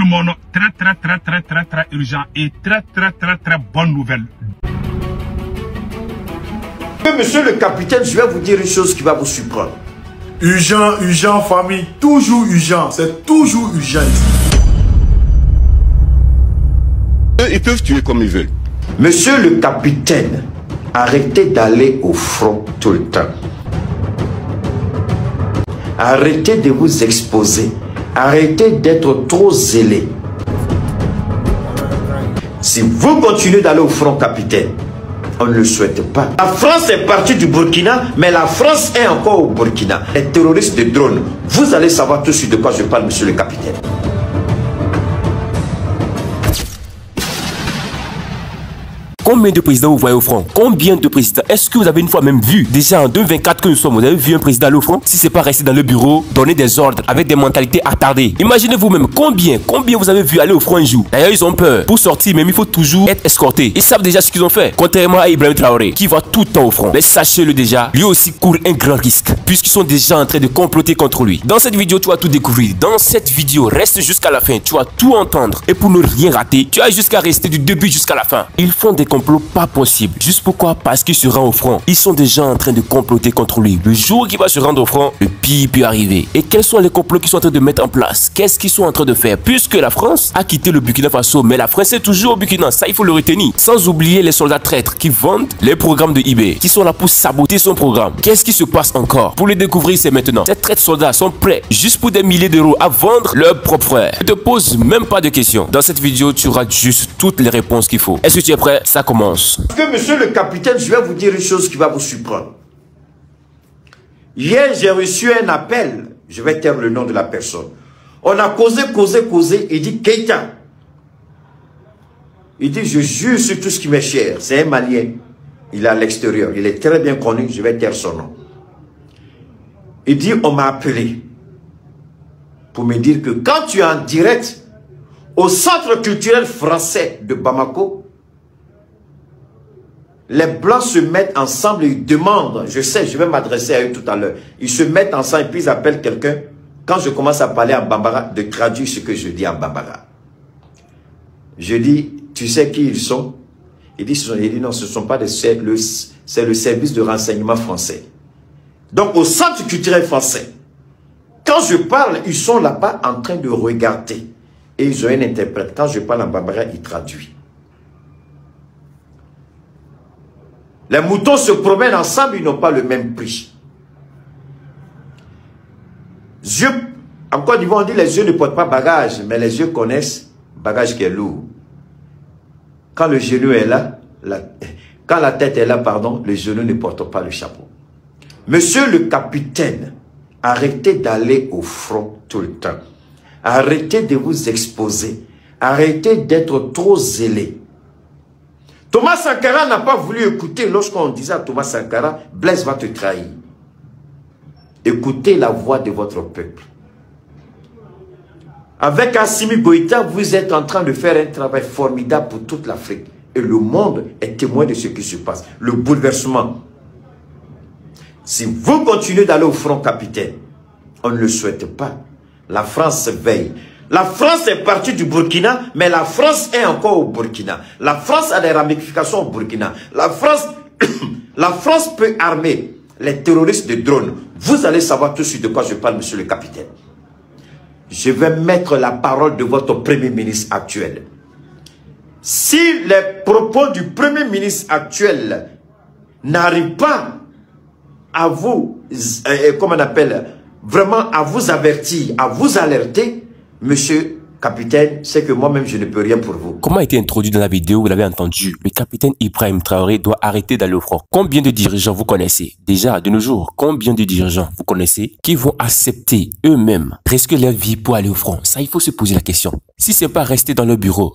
Mon nom, très urgent et très bonne nouvelle. Monsieur le capitaine, je vais vous dire une chose qui va vous surprendre. Urgent, famille, toujours urgent, c'est toujours urgent ici. Ils peuvent tuer comme ils veulent. Monsieur le capitaine, arrêtez d'aller au front tout le temps. Arrêtez de vous exposer. Arrêtez d'être trop zélé. Si vous continuez d'aller au front, capitaine, on ne le souhaite pas. La France est partie du Burkina, mais la France est encore au Burkina. Les terroristes de drones, vous allez savoir tout de suite de quoi je parle, monsieur le capitaine. Combien de présidents vous voyez au front? Combien de présidents? Est-ce que vous avez une fois même vu, déjà en 2024 que nous sommes, vous avez vu un président aller au front? Si c'est pas rester dans le bureau, donner des ordres avec des mentalités attardées. Imaginez vous-même combien vous avez vu aller au front un jour. D'ailleurs, ils ont peur. Pour sortir, même il faut toujours être escorté. Ils savent déjà ce qu'ils ont fait. Contrairement à Ibrahim Traoré, qui va tout le temps au front. Mais sachez-le déjà, lui aussi court un grand risque, puisqu'ils sont déjà en train de comploter contre lui. Dans cette vidéo, tu vas tout découvrir. Dans cette vidéo, reste jusqu'à la fin. Tu vas tout entendre. Et pour ne rien rater, tu as jusqu'à rester du début jusqu'à la fin. Ils font des complots pas possible. Juste pourquoi? Parce qu'il se rend au front. Ils sont déjà en train de comploter contre lui. Le jour qu'il va se rendre au front, le pire peut arriver. Et quels sont les complots qu'ils sont en train de mettre en place? Qu'est-ce qu'ils sont en train de faire? Puisque la France a quitté le Burkina Faso, mais la France est toujours au Burkina. Ça, il faut le retenir. Sans oublier les soldats traîtres qui vendent les programmes de eBay, qui sont là pour saboter son programme. Qu'est-ce qui se passe encore? Pour le découvrir, c'est maintenant. Ces traîtres soldats sont prêts, juste pour des milliers d'euros, à vendre leurs propres frères. Ne te pose même pas de questions. Dans cette vidéo, tu auras juste toutes les réponses qu'il faut. Est-ce que tu es prêt? Ça commence. Parce que monsieur le capitaine, je vais vous dire une chose qui va vous surprendre. Hier, j'ai reçu un appel. Je vais taire le nom de la personne. On a causé. Il dit, Keïta. Il dit, je jure sur tout ce qui m'est cher. C'est un Malien. Il est à l'extérieur. Il est très bien connu. Je vais taire son nom. Il dit, on m'a appelé pour me dire que quand tu es en direct au Centre culturel français de Bamako, les Blancs se mettent ensemble et ils demandent, je sais, je vais m'adresser à eux tout à l'heure, ils se mettent ensemble et puis ils appellent quelqu'un, quand je commence à parler en Bambara, de traduire ce que je dis en Bambara. Je dis, tu sais qui ils sont? Il dit non, ce ne sont pas c'est le service de renseignement français. Donc au Centre culturel français, quand je parle, ils sont là-bas en train de regarder. Et ils ont un interprète. Quand je parle en Bambara, il traduit. Les moutons se promènent ensemble, ils n'ont pas le même prix. Yeux, en Côte d'Ivoire, on dit les yeux ne portent pas bagage, mais les yeux connaissent bagage qui est lourd. Quand le genou est là, quand la tête est là, pardon, le genou ne porte pas le chapeau. Monsieur le capitaine, arrêtez d'aller au front tout le temps. Arrêtez de vous exposer. Arrêtez d'être trop zélé. Thomas Sankara n'a pas voulu écouter lorsqu'on disait à Thomas Sankara, Blaise va te trahir. Écoutez la voix de votre peuple. Avec Assimi Goïta, vous êtes en train de faire un travail formidable pour toute l'Afrique. Et le monde est témoin de ce qui se passe. Le bouleversement. Si vous continuez d'aller au front, capitaine, on ne le souhaite pas. La France veille. La France est partie du Burkina, mais la France est encore au Burkina. La France a des ramifications au Burkina. La France peut armer les terroristes de drones. Vous allez savoir tout de suite de quoi je parle, monsieur le capitaine. Je vais mettre la parole de votre premier ministre actuel. Si les propos du premier ministre actuel n'arrivent pas à vous, comment on appelle, vraiment à vous avertir, à vous alerter, monsieur capitaine, c'est que moi-même je ne peux rien pour vous. Comme a été introduit dans la vidéo, vous l'avez entendu, le capitaine Ibrahim Traoré doit arrêter d'aller au front. Combien de dirigeants vous connaissez? Déjà, de nos jours, combien de dirigeants vous connaissez qui vont accepter eux-mêmes presque leur vie pour aller au front? Ça, il faut se poser la question. Si c'est pas rester dans le bureau,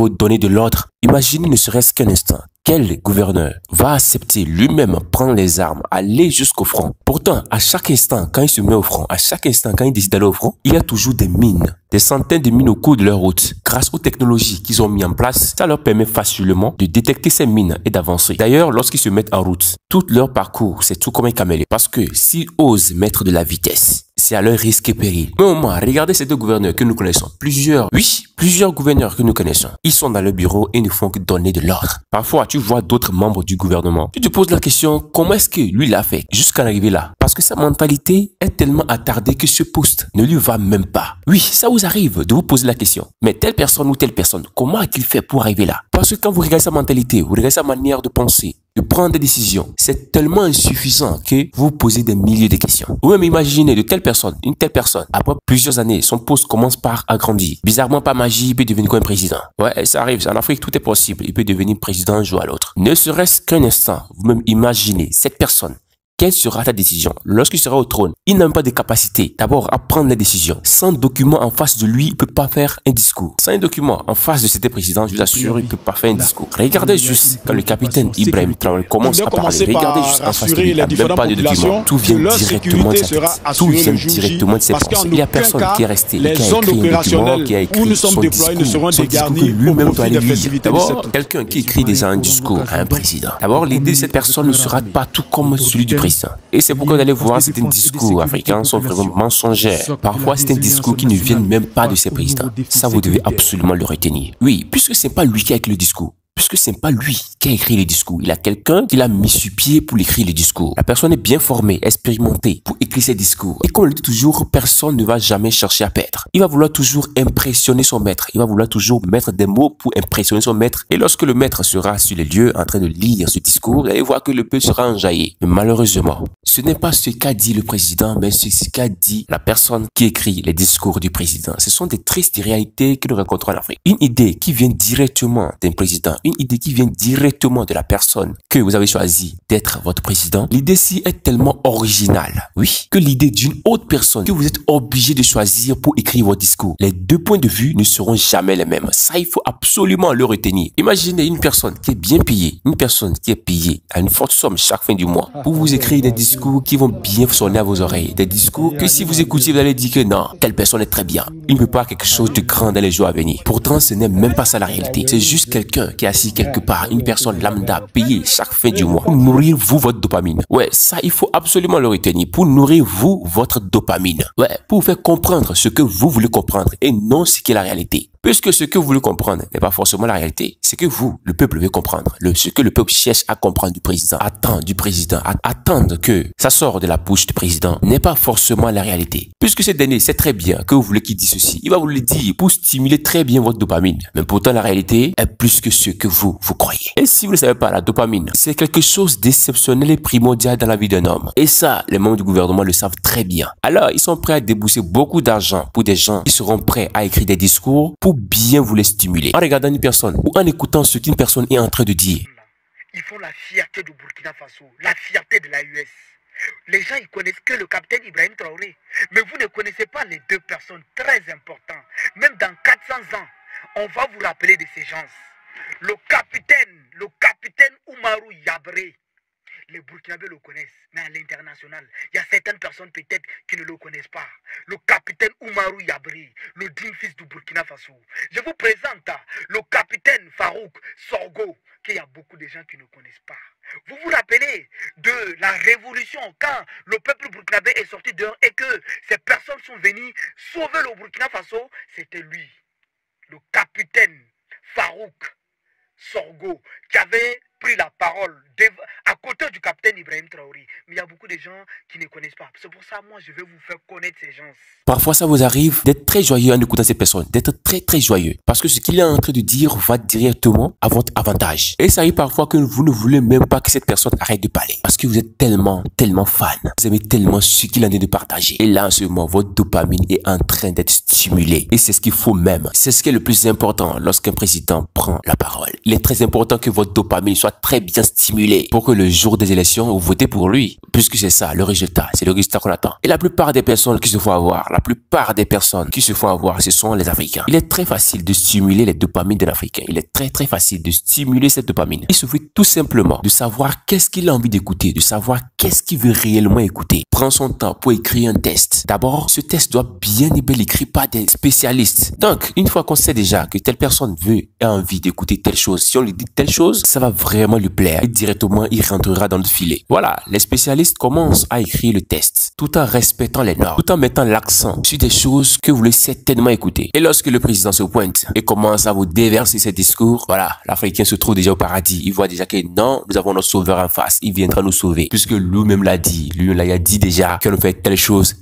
donner de l'ordre, imaginez ne serait-ce qu'un instant. Quel gouverneur va accepter lui-même prendre les armes, aller jusqu'au front? Pourtant, à chaque instant, quand il se met au front, à chaque instant, quand il décide d'aller au front, il y a toujours des mines, des centaines de mines au cours de leur route. Grâce aux technologies qu'ils ont mis en place, ça leur permet facilement de détecter ces mines et d'avancer. D'ailleurs, lorsqu'ils se mettent en route, tout leur parcours, c'est tout comme un caméléon. Parce que s'ils osent mettre de la vitesse, c'est à leur risque et péril. Mais au moins, regardez ces deux gouverneurs que nous connaissons. Plusieurs gouverneurs que nous connaissons. Ils sont dans le bureau et ne font que donner de l'ordre. Parfois, tu vois d'autres membres du gouvernement. Tu te poses la question, comment est-ce que lui l'a fait jusqu'à arriver là? Parce que sa mentalité est tellement attardée que ce poste ne lui va même pas. Oui, ça vous arrive de vous poser la question. Mais telle personne ou telle personne, comment a-t-il fait pour arriver là? Parce que quand vous regardez sa mentalité, vous regardez sa manière de penser, de prendre des décisions, c'est tellement insuffisant que vous posez des milliers de questions. Ou même imaginez une telle personne, après plusieurs années, son poste commence par agrandir. Bizarrement, par magie, il peut devenir comme président. Ouais, ça arrive. En Afrique, tout est possible. Il peut devenir président un jour à l'autre. Ne serait-ce qu'un instant, vous-même imaginez cette personne. Quelle sera ta décision? Lorsqu'il sera au trône, il n'a même pas de capacité d'abord à prendre les décisions. Sans document en face de lui, il ne peut pas faire un discours. Sans un document en face de cet président, je vous assure, il ne peut pas faire un discours. Regardez juste quand le capitaine Ibrahim Traoré commence à parler. Regardez juste en face de lui, il n'a même pas de document. Tout vient directement de sa tête. Tout vient directement de ses pensées. Il n'y a personne qui est resté, qui a écrit un document, qui a écrit son discours que lui-même doit aller lire. D'abord, quelqu'un qui écrit déjà un discours à un président. D'abord, l'idée de cette personne ne sera pas tout comme celui du président. Et c'est pourquoi vous allez voir certains discours africains sont vraiment mensongers. Parfois, c'est un discours qui ne vient même pas de ces présidents. Ça, vous devez absolument le retenir. Oui, puisque c'est pas lui qui a écrit le discours. Puisque c'est pas lui qui a écrit le discours. Il a quelqu'un qui l'a mis sur pied pour écrire le discours. La personne est bien formée, expérimentée pour écrire ses discours. Et comme on le dit toujours, personne ne va jamais chercher à perdre. Il va vouloir toujours impressionner son maître. Il va vouloir toujours mettre des mots pour impressionner son maître. Et lorsque le maître sera sur les lieux en train de lire ce discours, vous allez voir que le peuple sera enjaillé. Mais malheureusement, ce n'est pas ce qu'a dit le président, mais c'est ce qu'a dit la personne qui écrit les discours du président. Ce sont des tristes réalités que nous rencontrons en Afrique. Une idée qui vient directement d'un président, une idée qui vient directement de la personne que vous avez choisi d'être votre président, l'idée-ci est tellement originale, oui, que l'idée d'une autre personne que vous êtes obligé de choisir pour écrire votre discours. Les deux points de vue ne seront jamais les mêmes. Ça, il faut absolument le retenir. Imaginez une personne qui est bien payée, une personne qui est payée à une forte somme chaque fin du mois pour vous écrire des discours qui vont bien sonner à vos oreilles. Des discours que si vous écoutez, vous allez dire que non, telle personne est très bien. Il ne peut pas quelque chose de grand dans les jours à venir. Pourtant, ce n'est même pas ça la réalité. C'est juste quelqu'un qui est assis quelque part, une personne lambda payée chaque fin du mois pour nourrir vous votre dopamine. Ouais, ça, il faut absolument le retenir. Pour nourrir vous votre dopamine. Ouais, pour vous faire comprendre ce que vous voulez comprendre et non ce qui est la réalité. Puisque ce que vous voulez comprendre n'est pas forcément la réalité, c'est que vous, le peuple, veut comprendre. Ce que le peuple cherche à comprendre du président, attend du président, attendre que ça sorte de la bouche du président n'est pas forcément la réalité. Puisque ce dernier sait très bien que vous voulez qu'il dise ceci, il va vous le dire pour stimuler très bien votre dopamine. Mais pourtant, la réalité est plus que ce que vous croyez. Et si vous ne savez pas, la dopamine, c'est quelque chose d'exceptionnel et primordial dans la vie d'un homme. Et ça, les membres du gouvernement le savent très bien. Alors, ils sont prêts à débourser beaucoup d'argent pour des gens qui seront prêts à écrire des discours pour bien vous les stimuler. En regardant une personne ou en écoutant ce qu'une personne est en train de dire. Ils font la fierté du Burkina Faso, la fierté de la US. Les gens, ils connaissent que le capitaine Ibrahim Traoré. Mais vous ne connaissez pas les deux personnes très importantes. Même dans 400 ans, on va vous rappeler de ces gens. Le capitaine Oumarou Yabré. Les Burkinabés le connaissent, mais à l'international, il y a certaines personnes peut-être qui ne le connaissent pas. Le capitaine Oumarou Yabré, le digne fils du Burkina Faso. Je vous présente le capitaine Farouk Sorgo, qu'il y a beaucoup de gens qui ne connaissent pas. Vous vous rappelez de la révolution quand le peuple burkinabé est sorti dehors et que ces personnes sont venues sauver le Burkina Faso? C'était lui, le capitaine Farouk Sorgo, qui avait pris la parole à côté du capitaine Ibrahim Traoré. Mais il y a beaucoup de gens qui ne connaissent pas. C'est pour ça, moi, je vais vous faire connaître ces gens. Parfois, ça vous arrive d'être très joyeux en écoutant ces personnes, d'être très, très joyeux. Parce que ce qu'il est en train de dire va directement à votre avantage. Et ça arrive parfois que vous ne voulez même pas que cette personne arrête de parler. Parce que vous êtes tellement fan. Vous aimez tellement ce qu'il en est de partager. Et là, en ce moment, votre dopamine est en train d'être stimulée. Et c'est ce qu'il faut même. C'est ce qui est le plus important lorsqu'un président prend la parole. Il est très important que votre dopamine soit très bien stimulée pour que le jour des élections, vous votez pour lui. Puisque c'est ça, le résultat. C'est le résultat qu'on attend. Et la plupart des personnes qui se font avoir, ce sont les Africains. Il est très facile de stimuler les dopamines de l'Africain. Il est très facile de stimuler cette dopamine. Il suffit tout simplement de savoir qu'est-ce qu'il a envie d'écouter, de savoir qu'est-ce qu'il veut réellement écouter. Prends son temps pour écrire un test. D'abord, ce test doit bien être écrit par des spécialistes. Donc, une fois qu'on sait déjà que telle personne a envie d'écouter telle chose, si on lui dit telle chose, ça va vraiment lui plaire. Et directement, il rentrera dans le filet. Voilà, les spécialistes commencent à écrire le test. tout en respectant les normes, tout en mettant l'accent sur des choses que vous voulez certainement écouter. Et lorsque le président se pointe et commence à vous déverser ses discours, voilà, l'Africain se trouve déjà au paradis. Il voit déjà que non, nous avons notre sauveur en face. Il viendra nous sauver. Puisque lui-même l'a dit. Lui-même l'a dit déjà qu'on fait telle chose.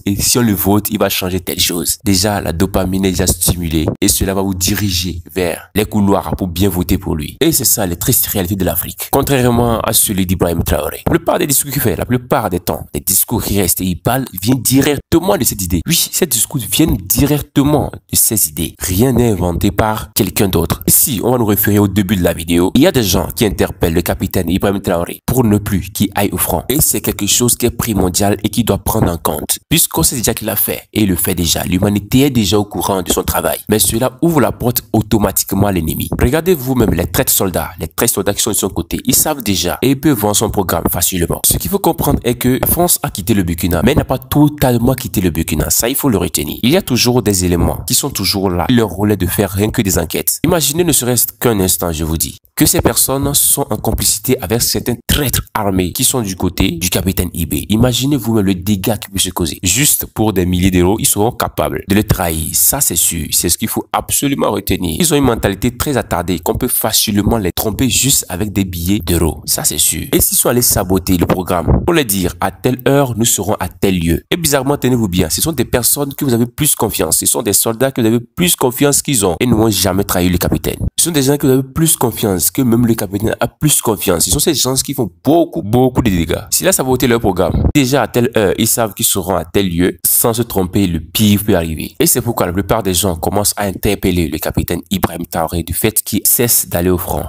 Et si on le vote, il va changer telle chose. Déjà, la dopamine est déjà stimulée. Et cela va vous diriger vers les couloirs pour bien voter pour lui. Et c'est ça, les tristes réalités de l'Afrique. Contrairement à celui d'Ibrahim Traoré. La plupart des discours qu'il fait, la plupart des temps, les discours qui restent et il parle, viennent directement de cette idée. Oui, ces discours viennent directement de ces idées. Rien n'est inventé par quelqu'un d'autre. Ici, on va nous référer au début de la vidéo. Il y a des gens qui interpellent le capitaine Ibrahim Traoré pour ne plus qu'il aille au front. Et c'est quelque chose qui est primordial et qui doit prendre en compte. Puisqu'on sait déjà qu'il l'a fait, et il le fait déjà. L'humanité est déjà au courant de son travail. Mais cela ouvre la porte automatiquement à l'ennemi. Regardez vous-même les traîtres soldats qui sont de son côté. Ils savent déjà et ils peuvent voir son programme facilement. Ce qu'il faut comprendre est que la France a quitté le Burkina, mais n'a pas totalement quitté le Burkina. Ça, il faut le retenir. Il y a toujours des éléments qui sont toujours là. Leur rôle est de faire rien que des enquêtes. Imaginez ne serait-ce qu'un instant, je vous dis, que ces personnes sont en complicité avec certains traîtres armés qui sont du côté du capitaine IB. Imaginez vous-même le dégât qui peut se causer. Juste pour des milliers d'euros, ils seront capables de le trahir. Ça, c'est sûr. C'est ce qu'il faut absolument retenir. Ils ont une mentalité très attardée qu'on peut facilement les tromper juste avec des billets d'euros. Ça, c'est sûr. Et s'ils sont allés saboter le programme, pour les dire, à telle heure, nous serons à tel lieu. Et bizarrement, tenez-vous bien, ce sont des personnes que vous avez plus confiance. Ce sont des soldats que vous avez plus confiance qu'ils ont et n'ont jamais trahi le capitaine. Ce sont des gens que vous avez plus confiance que même le capitaine a plus confiance. Ce sont ces gens qui font beaucoup de dégâts. S'il a saboté leur programme, déjà à telle heure, ils savent qu'ils seront à tel lieu. Sans se tromper, le pire peut arriver. Et c'est pourquoi la plupart des gens commencent à interpeller le capitaine Ibrahim Traoré du fait qu'il cesse d'aller au front.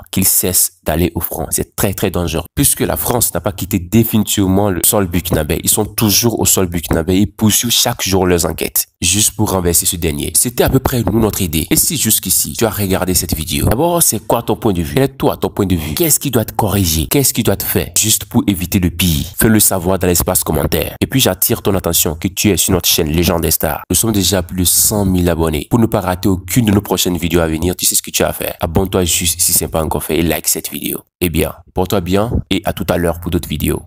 C'est très dangereux. Puisque la France n'a pas quitté définitivement le sol burkinabé. Ils sont toujours au sol burkinabé. Ils poursuivent chaque jour leurs enquêtes. Juste pour renverser ce dernier. C'était à peu près notre idée. Et si jusqu'ici, tu as regardé cette vidéo, d'abord, c'est quoi ton point de vue? Quel est toi ton point de vue? Qu'est-ce qui doit être corrigé? Qu'est-ce qui doit être fait? Juste pour éviter le pire. Fais-le savoir dans l'espace commentaire. Et puis j'attire ton attention que tu es sur notre chaîne Légende des Stars. Nous sommes déjà plus de 100 000 abonnés. Pour ne pas rater aucune de nos prochaines vidéos à venir, tu sais ce que tu as à faire. Abonne-toi juste si ce n'est pas encore fait et like cette vidéo. Eh bien, porte-toi bien et à tout à l'heure pour d'autres vidéos.